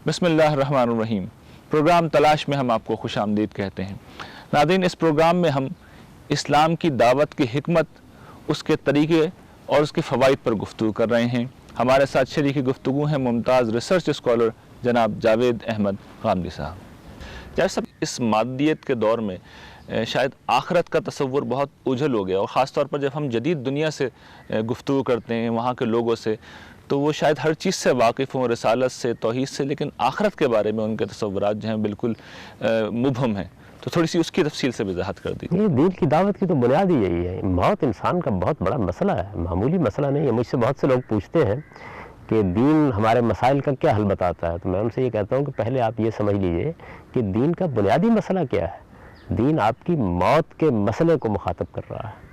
بسم اللہ الرحمن الرحیم۔ پروگرام تلاش میں ہم آپ کو خوش آمدید کہتے ہیں۔ ناظرین، اس پروگرام میں ہم اسلام کی دعوت کی حکمت، اس کے طریقے اور اس کے فوائد پر گفتگو کر رہے ہیں۔ ہمارے ساتھ شریک گفتگو ہیں ممتاز ریسرچ اسکالر جناب جاوید احمد غامدی صاحب۔ جیسا اس مادیت کے دور میں شاید آخرت کا تصور بہت اوجھل ہو گیا، اور خاص طور پر جب ہم جدید دنیا سے گفتگو کرتے ہیں، وہاں کے لوگوں سے، تو وہ شاید ہر چیز سے واقف ہوں، رسالت سے، توحید سے، لیکن آخرت کے بارے میں ان کے تصورات جو ہیں بالکل مبہم ہیں۔ تو تھوڑی سی اس کی تفصیل سے وضاحت کر دیجیے۔ یہ دین کی دعوت کی تو بنیاد ہی یہی ہے۔ موت انسان کا بہت بڑا مسئلہ ہے، معمولی مسئلہ نہیں ہے۔ مجھ سے بہت سے لوگ پوچھتے ہیں کہ دین ہمارے مسائل کا کیا حل بتاتا ہے، تو میں ان سے یہ کہتا ہوں کہ پہلے آپ یہ سمجھ لیجئے کہ دین کا بنیادی مسئلہ کیا ہے۔ دین آپ کی موت کے مسئلے کو مخاطب کر رہا ہے،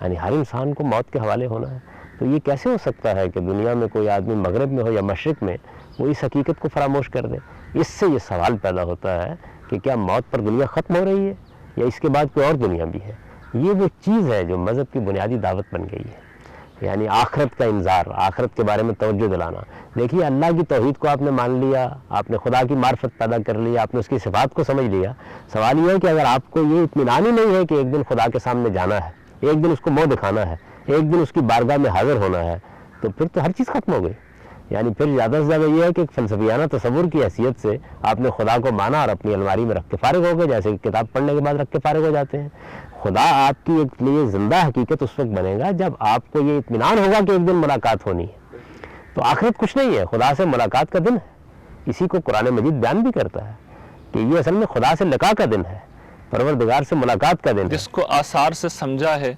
یعنی ہر انسان کو موت کے حوالے ہونا ہے۔ تو یہ کیسے ہو سکتا ہے کہ دنیا میں کوئی آدمی مغرب میں ہو یا مشرق میں وہ اس حقیقت کو فراموش کر دے؟ اس سے یہ سوال پیدا ہوتا ہے کہ کیا موت پر دنیا ختم ہو رہی ہے یا اس کے بعد کوئی اور دنیا بھی ہے؟ یہ وہ چیز ہے جو مذہب کی بنیادی دعوت بن گئی ہے، یعنی آخرت کا انذار، آخرت کے بارے میں توجہ دلانا۔ دیکھیے، اللہ کی توحید کو آپ نے مان لیا، آپ نے خدا کی معرفت پیدا کر لی، آپ نے اس کی صفات کو سمجھ لیا۔ سوال یہ ہے کہ اگر آپ کو یہ اطمینان ہی نہیں ہے کہ ایک دن خدا کے سامنے جانا ہے، ایک دن اس کو منہ دکھانا ہے، ایک دن اس کی بارگاہ میں حاضر ہونا ہے، تو پھر تو ہر چیز ختم ہو گئی۔ یعنی پھر زیادہ سے زیادہ یہ ہے کہ ایک فلسفیانہ تصور کی حیثیت سے آپ نے خدا کو مانا اور اپنی الماری میں رکھ کے فارغ ہو گئے، جیسے کہ کتاب پڑھنے کے بعد رکھ کے فارغ ہو جاتے ہیں۔ خدا آپ کی ایک لیے زندہ حقیقت اس وقت بنے گا جب آپ کو یہ اطمینان ہوگا کہ ایک دن ملاقات ہونی ہے۔ تو آخرت کچھ نہیں ہے، خدا سے ملاقات کا دن ہے۔ اسی کو قرآن مجید بیان بھی کرتا ہے کہ یہ اصل میں خدا سے لقاء کا دن ہے، پروردگار سے ملاقات کا دن ہے۔ جس کو آثار سے سمجھا ہے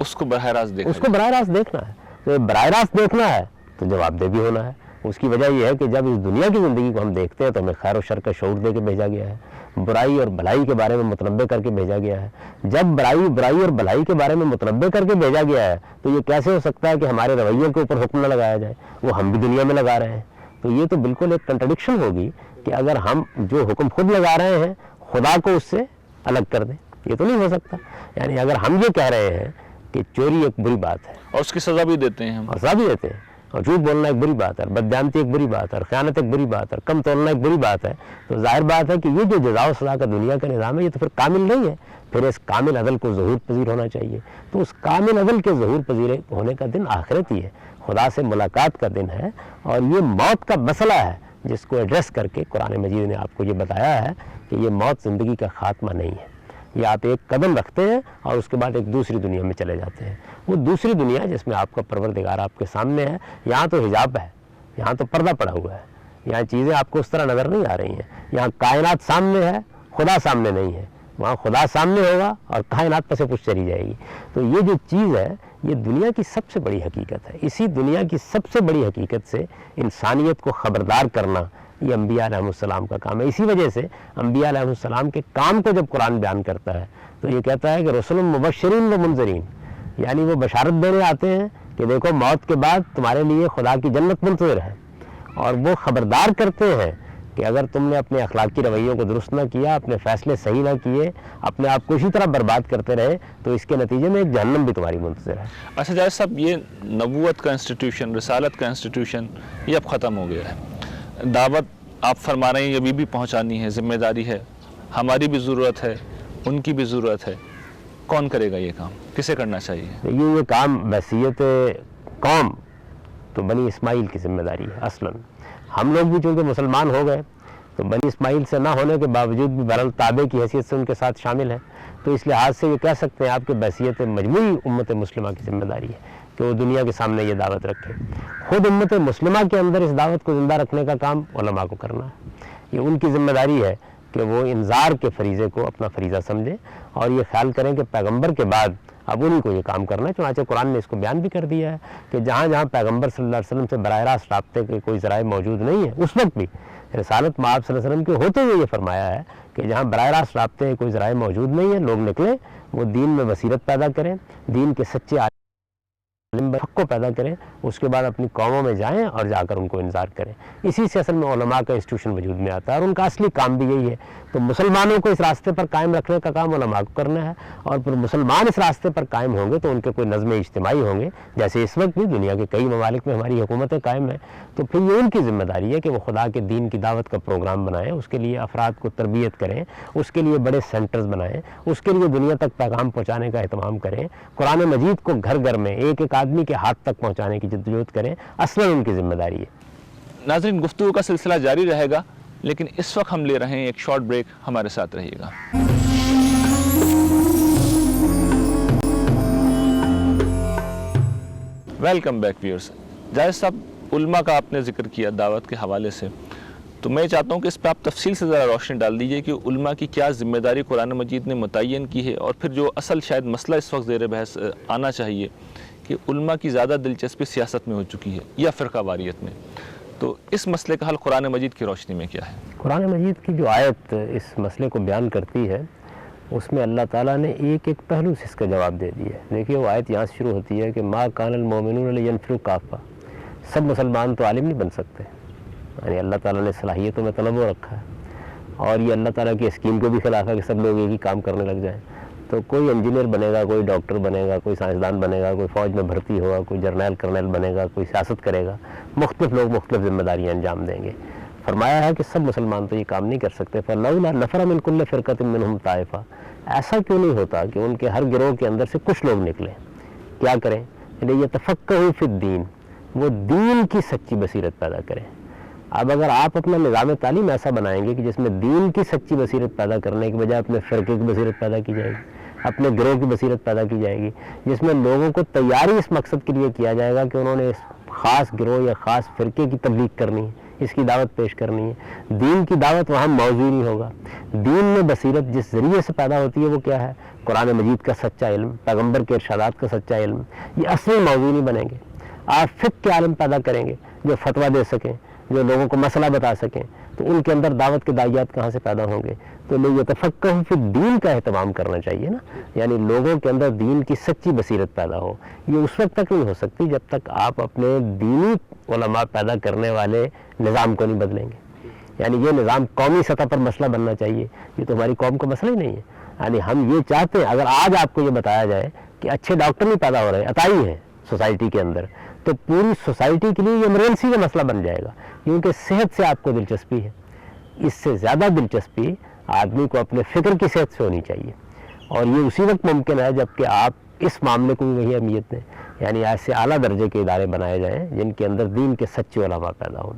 اس کو براہ راست دیکھنا، اس کو براہ راست دیکھنا ہے۔ تو براہ راست دیکھنا ہے تو جواب دہ بھی ہونا ہے۔ اس کی وجہ یہ ہے کہ جب اس دنیا کی زندگی کو ہم دیکھتے ہیں تو ہمیں خیر و شر کا شعور دے کے بھیجا گیا ہے، برائی اور بھلائی کے بارے میں متنبع کر کے بھیجا گیا ہے۔ جب برائی اور بھلائی کے بارے میں متنبع کر کے بھیجا گیا ہے تو یہ کیسے ہو سکتا ہے کہ ہمارے رویوں کے اوپر حکم نہ لگایا جائے؟ وہ ہم بھی دنیا میں لگا رہے ہیں۔ تو یہ تو بالکل ایک کنٹرڈکشن ہوگی کہ اگر ہم جو حکم خود لگا رہے ہیں خدا کو اس سے الگ کر دیں، یہ تو نہیں ہو سکتا۔ یعنی اگر ہم یہ کہہ رہے ہیں کہ چوری ایک بری بات ہے اور اس کی سزا بھی دیتے ہیں ہم، اور سزا بھی دیتے ہیں، اور جھوٹ بولنا ایک بری بات ہے، بددیانتی ایک بری بات ہے، اور خیانت ایک بری بات ہے، کم تولنا ایک بری بات ہے، تو ظاہر بات ہے کہ یہ جو جزا و سزا کا دنیا کا نظام ہے یہ تو پھر کامل نہیں ہے۔ پھر اس کامل عدل کو ظہور پذیر ہونا چاہیے۔ تو اس کامل عدل کے ظہور پذیر ہونے کا دن آخرت ہی ہے، خدا سے ملاقات کا دن ہے، اور یہ موت کا مسئلہ ہے جس کو ایڈریس کر کے قرآن مجید نے آپ کو یہ بتایا ہے کہ یہ موت زندگی کا خاتمہ نہیں ہے۔ یہ آپ ایک قدم رکھتے ہیں اور اس کے بعد ایک دوسری دنیا میں چلے جاتے ہیں۔ وہ دوسری دنیا جس میں آپ کا پروردگار آپ کے سامنے ہے، یہاں تو حجاب ہے، یہاں تو پردہ پڑا ہوا ہے، یہاں چیزیں آپ کو اس طرح نظر نہیں آ رہی ہیں۔ یہاں کائنات سامنے ہے، خدا سامنے نہیں ہے۔ وہاں خدا سامنے ہوگا اور کائنات پس پش چلی جائے گی۔ تو یہ جو چیز ہے یہ دنیا کی سب سے بڑی حقیقت ہے۔ اسی دنیا کی سب سے بڑی حقیقت سے انسانیت کو خبردار کرنا یہ انبیاء علیہ السلام کا کام ہے۔ اسی وجہ سے انبیاء علیہ السلام کے کام کو جب قرآن بیان کرتا ہے تو یہ کہتا ہے کہ رسول مبشرین و منذرین، یعنی وہ بشارت دینے آتے ہیں کہ دیکھو موت کے بعد تمہارے لیے خدا کی جنت منتظر ہے، اور وہ خبردار کرتے ہیں کہ اگر تم نے اپنے اخلاقی رویوں کو درست نہ کیا، اپنے فیصلے صحیح نہ کیے، اپنے آپ کو اسی طرح برباد کرتے رہے، تو اس کے نتیجے میں ایک جہنم بھی تمہاری منتظر ہے۔ اچھا جائے صاحب، یہ نبوت کا انسٹیٹیوشن، رسالت کا انسٹیٹیوشن یہ اب ختم ہو گیا ہے۔ دعوت آپ فرما رہے ہیں یہ بھی پہنچانی ہے، ذمہ داری ہے، ہماری بھی ضرورت ہے، ان کی بھی ضرورت ہے۔ کون کرے گا یہ کام؟ کسے کرنا چاہیے؟ یہ کام بحیثیت قوم تو بنی اسماعیل کی ذمہ داری ہے۔ اصلاً ہم لوگ بھی چونکہ مسلمان ہو گئے تو بنی اسماعیل سے نہ ہونے کے باوجود بھی بہرحال تابع کی حیثیت سے ان کے ساتھ شامل ہیں، تو اس لحاظ سے یہ کہہ سکتے ہیں آپ کے بحیثیت مجموعی امت مسلمہ کی ذمہ داری ہے کہ وہ دنیا کے سامنے یہ دعوت رکھے۔ خود امت مسلمہ کے اندر اس دعوت کو زندہ رکھنے کا کام علماء کو کرنا ہے۔ یہ ان کی ذمہ داری ہے کہ وہ انذار کے فریضے کو اپنا فریضہ سمجھیں اور یہ خیال کریں کہ پیغمبر کے بعد اب انہی کو یہ کام کرنا ہے۔ چنانچہ قرآن نے اس کو بیان بھی کر دیا ہے کہ جہاں جہاں پیغمبر صلی اللہ علیہ وسلم سے براہ راست رابطے کے کوئی ذرائع موجود نہیں ہے، اس وقت بھی رسالت میں آپ صلی اللہ علیہ وسلم کے ہوتے ہوئے یہ فرمایا ہے کہ جہاں براہ راست رابطے کے کوئی ذرائع موجود نہیں ہے، لوگ نکلیں، وہ دین میں بصیرت پیدا کریں، دین کے سچے عالم پیغمبر حق کو پیدا کریں، اس کے بعد اپنی قوموں میں جائیں اور جا کر ان کو انذار کریں۔ اسی سے اصل میں علماء کا انسٹیٹیوشن وجود میں آتا ہے، اور ان کا اصلی کام بھی یہی ہے۔ تو مسلمانوں کو اس راستے پر قائم رکھنے کا کام علماء کو کرنا ہے، اور پھر مسلمان اس راستے پر قائم ہوں گے تو ان کے کوئی نظم اجتماعی ہوں گے، جیسے اس وقت بھی دنیا کے کئی ممالک میں ہماری حکومتیں قائم ہیں۔ تو پھر یہ ان کی ذمہ داری ہے کہ وہ خدا کے دین کی دعوت کا پروگرام بنائیں، اس کے لیے افراد کو تربیت کریں، اس کے لیے بڑے سینٹرز بنائیں، اس کے لیے دنیا تک پیغام پہنچانے کا اہتمام کریں، قرآن مجید کو گھر گھر میں ایک ایک آدمی کے ہاتھ تک پہنچانے کی جدوجہد کریں، اصلاً ان کی ذمہ داری ہے۔ ناظرین، گفتگو کا سلسلہ جاری رہے گا، لیکن اس وقت ہم لے رہے ہیں ایک شارٹ بریک، ہمارے ساتھ رہیے گا۔ Welcome back wears. جائز صاحب، علماء کا آپ نے ذکر کیا دعوت کے حوالے سے، تو میں چاہتا ہوں کہ اس پہ آپ تفصیل سے ذرا روشنی ڈال دیجئے کہ علماء کی کیا ذمہ داری قرآن مجید نے متعین کی ہے، اور پھر جو اصل شاید مسئلہ اس وقت زیر بحث آنا چاہیے کہ علماء کی زیادہ دلچسپی سیاست میں ہو چکی ہے یا فرقہ واریت میں، تو اس مسئلے کا حل قرآن مجید کی روشنی میں کیا ہے؟ قرآن مجید کی جو آیت اس مسئلے کو بیان کرتی ہے، اس میں اللہ تعالیٰ نے ایک ایک پہلو سے اس کا جواب دے دیا ہے۔ دیکھیے، وہ آیت یہاں سے شروع ہوتی ہے کہ ما کان المؤمنون لینفروا کافہ، سب مسلمان تو عالم نہیں بن سکتے، یعنی اللہ تعالیٰ نے صلاحیتوں میں تنوع رکھا ہے، اور یہ اللہ تعالیٰ کی اسکیم کے بھی خلاف ہے کہ سب لوگ ایک ہی کام کرنے لگ جائیں۔ تو کوئی انجینئر بنے گا، کوئی ڈاکٹر بنے گا، کوئی سائنسدان بنے گا، کوئی فوج میں بھرتی ہوگا، کوئی جرنیل کرنیل بنے گا، کوئی سیاست کرے گا، مختلف لوگ مختلف ذمہ داریاں انجام دیں گے۔ فرمایا ہے کہ سب مسلمان تو یہ کام نہیں کر سکتے، فلولا نفر من کل فرقۃ منہم طائفہ، ایسا کیوں نہیں ہوتا کہ ان کے ہر گروہ کے اندر سے کچھ لوگ نکلیں، کیا کریں؟ یتفقہوا فی الدین، وہ دین کی سچی بصیرت پیدا کریں۔ اب اگر آپ اپنا نظام تعلیم ایسا بنائیں گے کہ جس میں دین کی سچی بصیرت پیدا کرنے کے بجائے اپنے فرقے کی بصیرت پیدا کی جائے گی، اپنے گروہ کی بصیرت پیدا کی جائے گی، جس میں لوگوں کو تیاری اس مقصد کے لیے کیا جائے گا کہ انہوں نے اس خاص گروہ یا خاص فرقے کی تبلیغ کرنی ہے، اس کی دعوت پیش کرنی ہے، دین کی دعوت وہاں موضوع نہیں ہوگا۔ دین میں بصیرت جس ذریعے سے پیدا ہوتی ہے وہ کیا ہے؟ قرآن مجید کا سچا علم، پیغمبر کے ارشادات کا سچا علم، یہ اصلی موضوع نہیں بنیں گے۔ آپ فقہ کے عالم پیدا کریں گے جو فتویٰ دے سکیں، جو لوگوں کو مسئلہ بتا سکیں، تو ان کے اندر دعوت کے داعیات کہاں سے پیدا ہوں گے؟ تو لوگ یتفقہوا فی الدین کا اہتمام کرنا چاہیے نا، یعنی لوگوں کے اندر دین کی سچی بصیرت پیدا ہو۔ یہ اس وقت تک نہیں ہو سکتی جب تک آپ اپنے دینی علماء پیدا کرنے والے نظام کو نہیں بدلیں گے۔ یعنی یہ نظام قومی سطح پر مسئلہ بننا چاہیے، یہ تو ہماری قوم کا مسئلہ ہی نہیں ہے۔ یعنی ہم یہ چاہتے ہیں، اگر آج آپ کو یہ بتایا جائے کہ اچھے ڈاکٹر نہیں پیدا ہو رہے، عطائی ہیں سوسائٹی کے اندر، تو پوری سوسائٹی کے لیے یہ ایمرجنسی کا مسئلہ بن جائے گا، کیونکہ صحت سے آپ کو دلچسپی ہے۔ اس سے زیادہ دلچسپی آدمی کو اپنے فکر کی صحت سے ہونی چاہیے، اور یہ اسی وقت ممکن ہے جب کہ آپ اس معاملے کو بھی وہی اہمیت دیں، یعنی ایسے اعلیٰ درجے کے ادارے بنائے جائیں جن کے اندر دین کے سچے علماء پیدا ہوں۔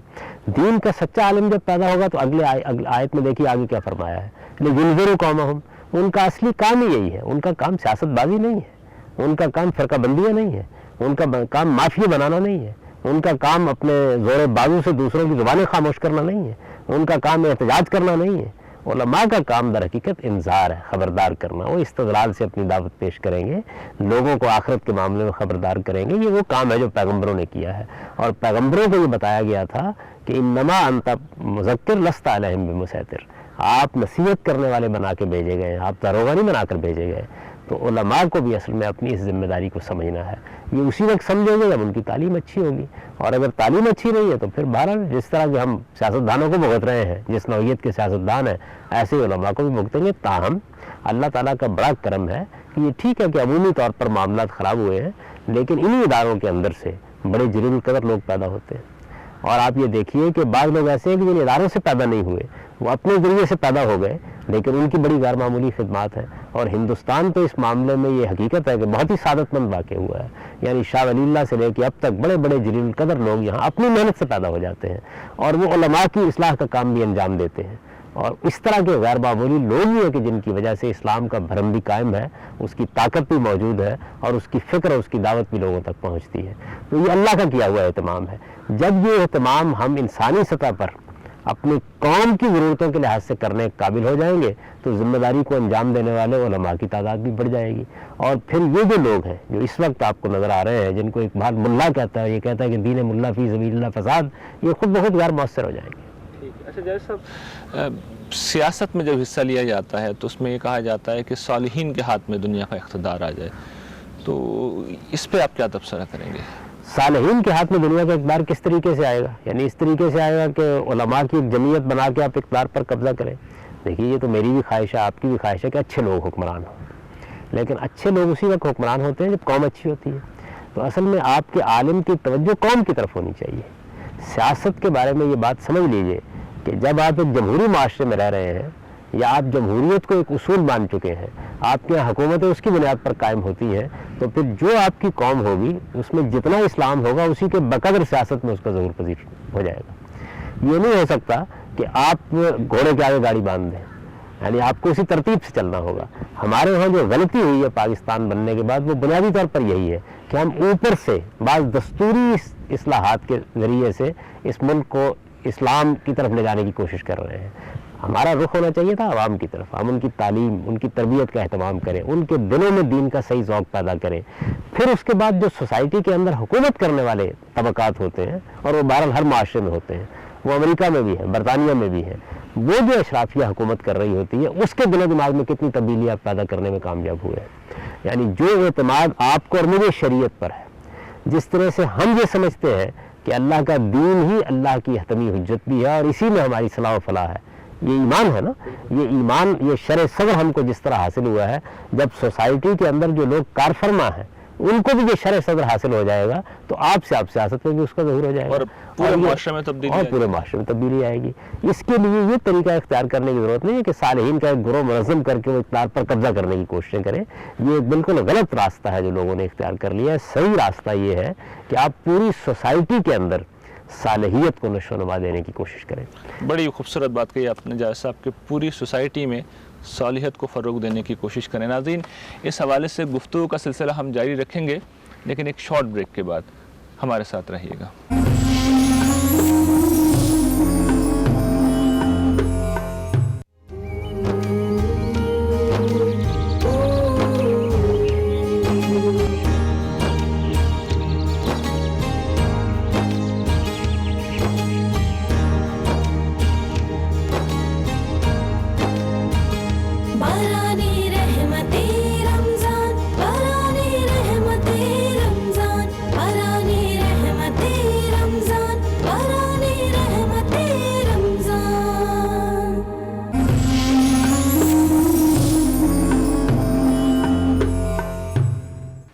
دین کا سچا عالم جب پیدا ہوگا تو اگلے آیت میں دیکھیے آگے کیا فرمایا ہے، لِيُنذِرُوا قَوْمَهُمْ، ان کا اصلی کام ہی یہی ہے، ان کا کام سیاست بازی نہیں ہے، ان کا کام فرقہ بندیاں نہیں ہے، ان کا کام مافیا بنانا نہیں ہے، ان کا کام اپنے زور بازو سے دوسروں کی زبانیں خاموش کرنا نہیں ہے، ان کا کام احتجاج کرنا نہیں ہے۔ علماء کا کام در حقیقت انذار ہے، خبردار کرنا۔ وہ استدلال سے اپنی دعوت پیش کریں گے، لوگوں کو آخرت کے معاملے میں خبردار کریں گے۔ یہ وہ کام ہے جو پیغمبروں نے کیا ہے، اور پیغمبروں کو یہ بتایا گیا تھا کہ انما انت مذکر لست علیہم بمسیطر، آپ نصیحت کرنے والے بنا کے بھیجے گئے ہیں، آپ داروغہ نہیں بنا کر بھیجے گئے۔ تو علماء کو بھی اصل میں اپنی اس ذمہ داری کو سمجھنا ہے۔ یہ اسی وقت سمجھیں گے جب ان کی تعلیم اچھی ہوگی، اور اگر تعلیم اچھی نہیں ہے تو پھر بہرحال جس طرح کہ ہم سیاستدانوں کو بھگت رہے ہیں، جس نوعیت کے سیاستدان ہیں، ایسے ہی علماء کو بھی بھگتیں گے۔ تاہم اللہ تعالیٰ کا بڑا کرم ہے کہ یہ ٹھیک ہے کہ عمومی طور پر معاملات خراب ہوئے ہیں، لیکن انہی اداروں کے اندر سے بڑے جلیل القدر لوگ پیدا ہوتے ہیں۔ اور آپ یہ دیکھیے کہ بعض لوگ ایسے ہیں کہ جن اداروں سے پیدا نہیں ہوئے، وہ اپنے ذریعے سے پیدا ہو گئے، لیکن ان کی بڑی غیر معمولی خدمات ہیں۔ اور ہندوستان تو اس معاملے میں یہ حقیقت ہے کہ بہت ہی سعادت مند واقع ہوا ہے، یعنی شاہ ولی اللہ سے لے کے اب تک بڑے بڑے جلیل القدر لوگ یہاں اپنی محنت سے پیدا ہو جاتے ہیں، اور وہ علماء کی اصلاح کا کام بھی انجام دیتے ہیں۔ اور اس طرح کے غیر معمولی لوگ ہی ہیں کہ جن کی وجہ سے اسلام کا بھرم بھی قائم ہے، اس کی طاقت بھی موجود ہے، اور اس کی فکر اور اس کی دعوت بھی لوگوں تک پہنچتی ہے۔ تو یہ اللہ کا کیا ہوا اہتمام ہے۔ جب یہ اہتمام ہم انسانی سطح پر اپنی قوم کی ضرورتوں کے لحاظ سے کرنے کے قابل ہو جائیں گے تو ذمہ داری کو انجام دینے والے علماء کی تعداد بھی بڑھ جائے گی۔ اور پھر یہ جو لوگ ہیں جو اس وقت آپ کو نظر آ رہے ہیں، جن کو اقبال ملا کہتا ہے، یہ کہتا ہے کہ دین ملا فی سبیل اللہ فساد، یہ خود بخود غیر مؤثر ہو جائیں گے۔ اچھا جائز صاحب، سیاست میں جب حصہ لیا جاتا ہے تو اس میں یہ کہا جاتا ہے کہ صالحین کے ہاتھ میں دنیا کا اقتدار آ جائے، تو اس پہ آپ کیا تبصرہ کریں گے؟ صالحین کے ہاتھ میں دنیا کا اقتدار کس طریقے سے آئے گا؟ یعنی اس طریقے سے آئے گا کہ علماء کی ایک جمعیت بنا کے آپ اقتدار پر قبضہ کریں؟ دیکھیے یہ تو میری بھی خواہش ہے، آپ کی بھی خواہش ہے کہ اچھے لوگ حکمران ہوں، لیکن اچھے لوگ اسی وقت حکمران ہوتے ہیں جب قوم اچھی ہوتی ہے۔ تو اصل میں آپ کے عالم کی توجہ قوم کی طرف ہونی چاہیے۔ سیاست کے بارے میں یہ بات سمجھ لیجئے کہ جب آپ ایک جمہوری معاشرے میں رہ رہے ہیں یا آپ جمہوریت کو ایک اصول مان چکے ہیں، آپ کے یہاں حکومتیں اس کی بنیاد پر قائم ہوتی ہیں، تو پھر جو آپ کی قوم ہوگی اس میں جتنا اسلام ہوگا اسی کے بقدر سیاست میں اس کا ظہور پذیر ہو جائے گا۔ یہ نہیں ہو سکتا کہ آپ گھوڑے کے آگے گاڑی باندھ دیں، یعنی آپ کو اسی ترتیب سے چلنا ہوگا۔ ہمارے وہاں جو غلطی ہوئی ہے پاکستان بننے کے بعد وہ بنیادی طور پر یہی ہے کہ ہم اوپر سے بعض دستوری اصلاحات کے ذریعے سے اس ملک کو اسلام کی طرف لے جانے کی کوشش کر رہے ہیں۔ ہمارا رخ ہونا چاہیے تھا عوام کی طرف، ہم ان کی تعلیم، ان کی تربیت کا اہتمام کریں، ان کے دلوں میں دین کا صحیح ذوق پیدا کریں۔ پھر اس کے بعد جو سوسائٹی کے اندر حکومت کرنے والے طبقات ہوتے ہیں، اور وہ بہرحال ہر معاشرے میں ہوتے ہیں، وہ امریکہ میں بھی ہیں، برطانیہ میں بھی ہیں، وہ جو اشرافیہ حکومت کر رہی ہوتی ہے اس کے دل و دماغ میں کتنی تبدیلیاں پیدا کرنے میں کامیاب ہوئے ہیں۔ یعنی جو اعتماد آپ کو اور مجھے شریعت پر ہے، جس طرح سے ہم یہ سمجھتے ہیں کہ اللہ کا دین ہی اللہ کی حتمی حجت بھی ہے اور اسی میں ہماری صلاح و فلاح ہے، یہ ایمان ہے نا، یہ ایمان، یہ شرع صدر ہم کو جس طرح حاصل ہوا ہے، جب سوسائٹی کے اندر جو لوگ کار فرما ہیں ان کو بھی یہ شرع صدر حاصل ہو جائے گا تو آپ سیاست میں بھی اس کا ظہور ہو جائے گا، اور پورے معاشرے میں تبدیلی اور پورے معاشرے میں تبدیلی آئے گی۔ اس کے لیے یہ طریقہ اختیار کرنے کی ضرورت نہیں ہے کہ صالحین کا ایک گروہ منظم کر کے وہ اقتدار پر قبضہ کرنے کی کوششیں کریں۔ یہ بالکل غلط راستہ ہے جو لوگوں نے اختیار کر لیا ہے۔ صحیح راستہ یہ ہے کہ آپ پوری سوسائٹی کے اندر صالحیت کو نشو و نما دینے کی کوشش کریں۔ بڑی خوبصورت بات کہی آپ نے جاوید صاحب کہ پوری سوسائٹی میں صالحیت کو فروغ دینے کی کوشش کریں۔ ناظرین، اس حوالے سے گفتگو کا سلسلہ ہم جاری رکھیں گے، لیکن ایک شارٹ بریک کے بعد ہمارے ساتھ رہیے گا۔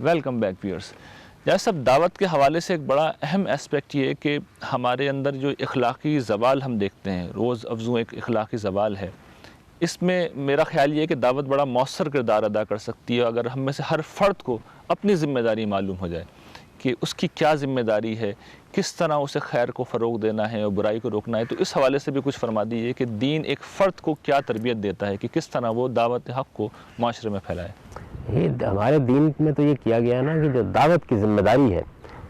Welcome back viewers. جیسے صاحب، دعوت کے حوالے سے ایک بڑا اہم اسپیکٹ یہ ہے کہ ہمارے اندر جو اخلاقی زوال ہم دیکھتے ہیں، روز افزوں ایک اخلاقی زوال ہے، اس میں میرا خیال یہ ہے کہ دعوت بڑا مؤثر کردار ادا کر سکتی ہے اگر ہم میں سے ہر فرد کو اپنی ذمہ داری معلوم ہو جائے کہ اس کی کیا ذمہ داری ہے، کس طرح اسے خیر کو فروغ دینا ہے اور برائی کو روکنا ہے۔ تو اس حوالے سے بھی کچھ فرما دیجیے کہ دین ایک فرد کو کیا تربیت دیتا ہے کہ کس طرح وہ دعوت حق کو معاشرے میں پھیلائے۔ یہ ہمارے دین میں تو یہ کیا گیا ہے نا کہ جو دعوت کی ذمہ داری ہے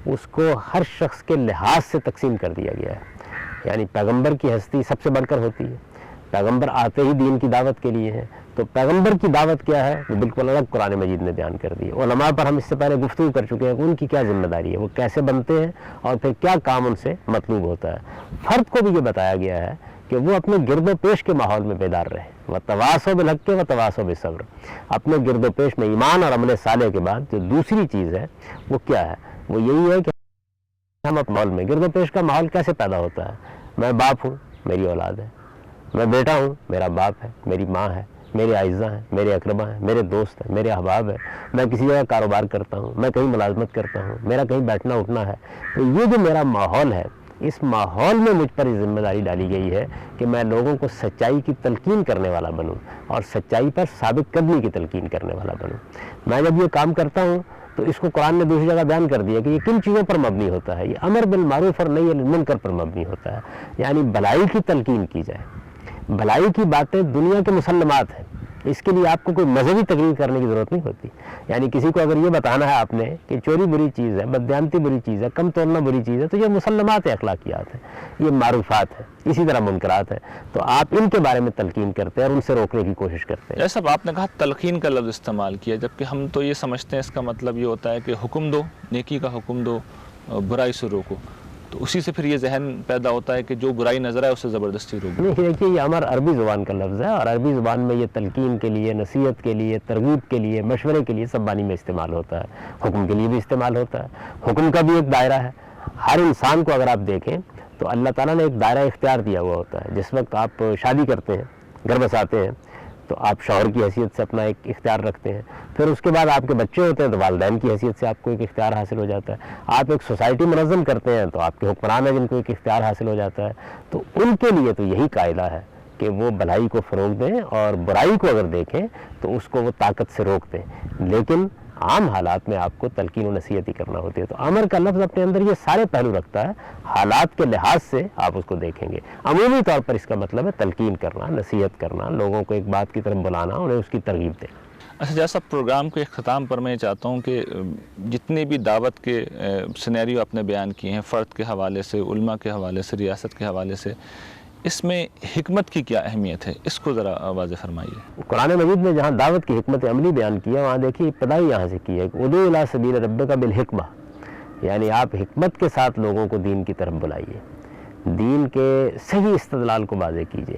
اس کو ہر شخص کے لحاظ سے تقسیم کر دیا گیا ہے۔ یعنی پیغمبر کی ہستی سب سے بڑھ کر ہوتی ہے، پیغمبر آتے ہی دین کی دعوت کے لیے ہے، تو پیغمبر کی دعوت کیا ہے وہ بالکل الگ قرآن مجید نے بیان کر دی ہے۔ علماء پر ہم اس سے پہلے گفتگو کر چکے ہیں کہ ان کی کیا ذمہ داری ہے، وہ کیسے بنتے ہیں اور پھر کیا کام ان سے مطلوب ہوتا ہے۔ فرد کو بھی یہ بتایا گیا ہے کہ وہ اپنے گرد و پیش کے ماحول میں بیدار رہے، وتواصوا بالحق وتواصوا بالصبر۔ اپنے گرد و پیش میں ایمان اور عمل صالح کے بعد جو دوسری چیز ہے وہ کیا ہے، وہ یہی ہے کہ ہم اپنے ماحول میں، گرد و پیش کا ماحول کیسے پیدا ہوتا ہے؟ میں باپ ہوں، میری اولاد ہے، میں بیٹا ہوں، میرا باپ ہے، میری ماں ہے، میرے اعزاء ہیں، میرے اقربا ہیں، میرے دوست ہیں، میرے احباب ہیں، میں کسی جگہ کاروبار کرتا ہوں، میں کہیں ملازمت کرتا ہوں، میرا کہیں بیٹھنا اٹھنا ہے۔ تو یہ جو میرا ماحول ہے، اس ماحول میں مجھ پر یہ ذمہ داری ڈالی گئی ہے کہ میں لوگوں کو سچائی کی تلقین کرنے والا بنوں اور سچائی پر ثابت قدمی کی تلقین کرنے والا بنوں۔ میں جب یہ کام کرتا ہوں تو اس کو قرآن نے دوسری جگہ بیان کر دیا کہ یہ کن چیزوں پر مبنی ہوتا ہے۔ یہ امر بالمعروف اور نہی عن المنکر پر مبنی ہوتا ہے، یعنی بھلائی کی تلقین کی جائے۔ بھلائی کی باتیں دنیا کے مسلمات ہیں، اس کے لیے آپ کو کوئی مذہبی تقریر کرنے کی ضرورت نہیں ہوتی۔ یعنی کسی کو اگر یہ بتانا ہے آپ نے کہ چوری بری چیز ہے، بددیانتی بری چیز ہے، کم تولنا بری چیز ہے، تو یہ مسلمات اخلاقیات ہیں، یہ معروفات ہیں، اسی طرح منکرات ہیں، تو آپ ان کے بارے میں تلقین کرتے ہیں اور ان سے روکنے کی کوشش کرتے ہیں۔ جیسا آپ نے کہا تلقین کا لفظ استعمال کیا، جبکہ ہم تو یہ سمجھتے ہیں اس کا مطلب یہ ہوتا ہے کہ حکم دو، نیکی کا حکم دو، برائی سے روکو۔ تو اسی سے پھر یہ ذہن پیدا ہوتا ہے کہ جو برائی نظر آئے اسے زبردستی روک دیں۔ نہیں دیکھیے، یہ ہمارا عربی زبان کا لفظ ہے، اور عربی زبان میں یہ تلقین کے لیے، نصیحت کے لیے، ترغیب کے لیے، مشورے کے لیے سب معنی میں استعمال ہوتا ہے، حکم کے لیے بھی استعمال ہوتا ہے۔ حکم کا بھی ایک دائرہ ہے، ہر انسان کو اگر آپ دیکھیں تو اللہ تعالیٰ نے ایک دائرہ اختیار دیا ہوا ہوتا ہے۔ جس وقت آپ شادی کرتے ہیں، گھر بساتے ہیں، تو آپ شوہر کی حیثیت سے اپنا ایک اختیار رکھتے ہیں، پھر اس کے بعد آپ کے بچے ہوتے ہیں تو والدین کی حیثیت سے آپ کو ایک اختیار حاصل ہو جاتا ہے، آپ ایک سوسائٹی منظم کرتے ہیں تو آپ کے حکمران ہیں جن کو ایک اختیار حاصل ہو جاتا ہے۔ تو ان کے لیے تو یہی قاعدہ ہے کہ وہ بھلائی کو فروغ دیں، اور برائی کو اگر دیکھیں تو اس کو وہ طاقت سے روک دیں، لیکن عام حالات میں آپ کو تلقین و نصیحت ہی کرنا ہوتی ہے۔ تو امر کا لفظ اپنے اندر یہ سارے پہلو رکھتا ہے، حالات کے لحاظ سے آپ اس کو دیکھیں گے۔ عمومی طور پر اس کا مطلب ہے تلقین کرنا، نصیحت کرنا، لوگوں کو ایک بات کی طرف بلانا، انہیں اس کی ترغیب دینا۔ اچھا جیسا پروگرام کے اختتام پر میں چاہتا ہوں کہ جتنے بھی دعوت کے سینیریو آپ نے بیان کیے ہیں، فرد کے حوالے سے، علماء کے حوالے سے، ریاست کے حوالے سے، اس میں حکمت کی کیا اہمیت ہے، اس کو ذرا واضح فرمائیے۔ قرآن مجید میں جہاں دعوت کی حکمت عملی بیان کی ہے، وہاں دیکھیے ابتدا ہی یہاں سے کی ہے کہ ادعو الی سبیل ربک بالحکمہ، یعنی آپ حکمت کے ساتھ لوگوں کو دین کی طرف بلائیے، دین کے صحیح استدلال کو واضح کیجیے،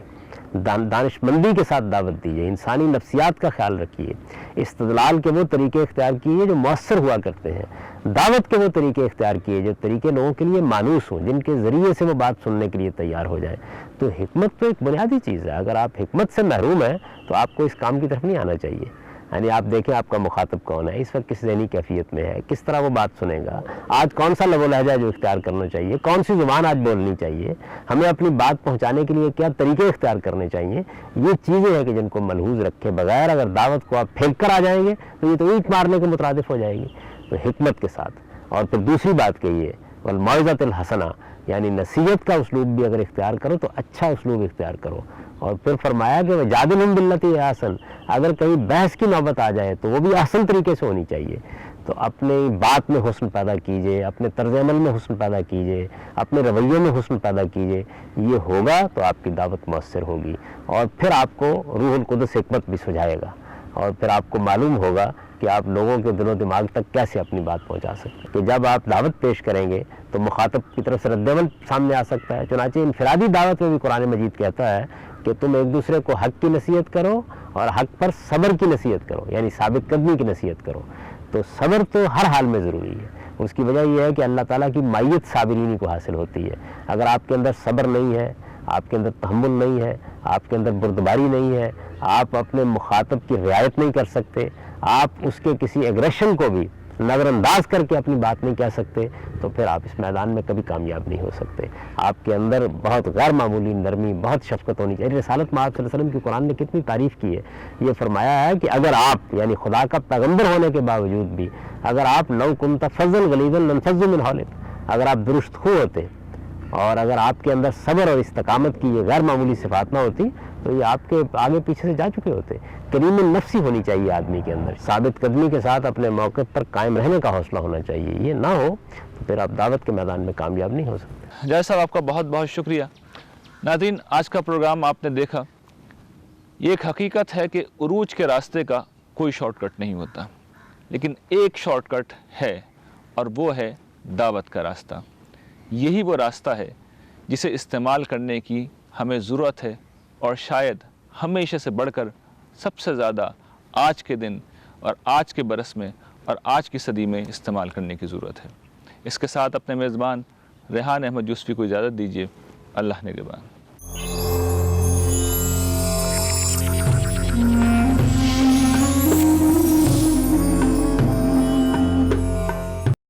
دانش مندی کے ساتھ دعوت دیجیے، انسانی نفسیات کا خیال رکھیے، استدلال کے وہ طریقے اختیار کیجیے جو مؤثر ہوا کرتے ہیں، دعوت کے وہ طریقے اختیار کیے جو طریقے لوگوں کے لیے مانوس ہوں، جن کے ذریعے سے وہ بات سننے کے لیے تیار ہو جائیں۔ تو حکمت تو ایک بنیادی چیز ہے، اگر آپ حکمت سے محروم ہیں تو آپ کو اس کام کی طرف نہیں آنا چاہیے۔ یعنی آپ دیکھیں آپ کا مخاطب کون ہے، اس وقت کس ذہنی کیفیت میں ہے، کس طرح وہ بات سنے گا، آج کون سا لب و لہجہ جو اختیار کرنا چاہیے، کون سی زبان آج بولنی چاہیے، ہمیں اپنی بات پہنچانے کے لیے کیا طریقے اختیار کرنے چاہیے۔ یہ چیزیں ہیں کہ جن کو ملحوظ رکھے بغیر اگر دعوت کو آپ پھینک کر آ جائیں گے تو یہ تو اینٹ مارنے کے مترادف ہو جائے گی۔ تو حکمت کے ساتھ، اور پھر دوسری بات کہیے والموعظۃ الحسنہ، یعنی نصیحت کا اسلوب بھی اگر اختیار کرو تو اچھا اسلوب اختیار کرو، اور پھر فرمایا کہ وجادلھم باللتی ہی احسن، اگر کہیں بحث کی نوبت آ جائے تو وہ بھی احسن طریقے سے ہونی چاہیے۔ تو اپنی بات میں حسن پیدا کیجئے، اپنے طرز عمل میں حسن پیدا کیجئے، اپنے رویے میں حسن پیدا کیجئے، یہ ہوگا تو آپ کی دعوت مؤثر ہوگی، اور پھر آپ کو روح القدس حکمت بھی سجھائے گا، اور پھر آپ کو معلوم ہوگا کہ آپ لوگوں کے دل و دماغ تک کیسے اپنی بات پہنچا سکتے ہیں۔ کہ جب آپ دعوت پیش کریں گے تو مخاطب کی طرف سے رد عمل سامنے آ سکتا ہے۔ چنانچہ انفرادی دعوت میں بھی قرآن مجید کہتا ہے کہ تم ایک دوسرے کو حق کی نصیحت کرو اور حق پر صبر کی نصیحت کرو، یعنی ثابت قدمی کی نصیحت کرو۔ تو صبر تو ہر حال میں ضروری ہے، اس کی وجہ یہ ہے کہ اللہ تعالیٰ کی مائیت صابرین کو حاصل ہوتی ہے۔ اگر آپ کے اندر صبر نہیں ہے، آپ کے اندر تحمل نہیں ہے، آپ کے اندر بردباری نہیں ہے، آپ اپنے مخاطب کی رعایت نہیں کر سکتے، آپ اس کے کسی ایگریشن کو بھی نظر انداز کر کے اپنی بات نہیں کہہ سکتے، تو پھر آپ اس میدان میں کبھی کامیاب نہیں ہو سکتے۔ آپ کے اندر بہت غیر معمولی نرمی، بہت شفقت ہونی چاہیے۔ رسالت مآب صلی اللہ علیہ وسلم کی قرآن نے کتنی تعریف کی ہے، یہ فرمایا ہے کہ اگر آپ یعنی خدا کا پیغمبر ہونے کے باوجود بھی اگر آپ لو کنت فظا غلیظ الانفض من حولک، اگر آپ درست خو ہوتے اور اگر آپ کے اندر صبر اور استقامت کی یہ غیر معمولی صفات نہ ہوتی تو یہ آپ کے آگے پیچھے سے جا چکے ہوتے۔ کریم النفس ہی ہونی چاہیے آدمی کے اندر، ثابت قدمی کے ساتھ اپنے موقع پر قائم رہنے کا حوصلہ ہونا چاہیے۔ یہ نہ ہو تو پھر آپ دعوت کے میدان میں کامیاب نہیں ہو سکتے۔ جاوید صاحب آپ کا بہت بہت شکریہ۔ ناظرین، آج کا پروگرام آپ نے دیکھا، یہ ایک حقیقت ہے کہ عروج کے راستے کا کوئی شارٹ کٹ نہیں ہوتا، لیکن ایک شارٹ کٹ ہے، اور وہ ہے دعوت کا راستہ۔ یہی وہ راستہ ہے جسے استعمال کرنے کی ہمیں ضرورت ہے، اور شاید ہمیشہ سے بڑھ کر سب سے زیادہ آج کے دن اور آج کے برس میں اور آج کی صدی میں استعمال کرنے کی ضرورت ہے۔ اس کے ساتھ اپنے میزبان ریحان احمد یوسفی کو اجازت دیجیے۔ اللہ نگہبان۔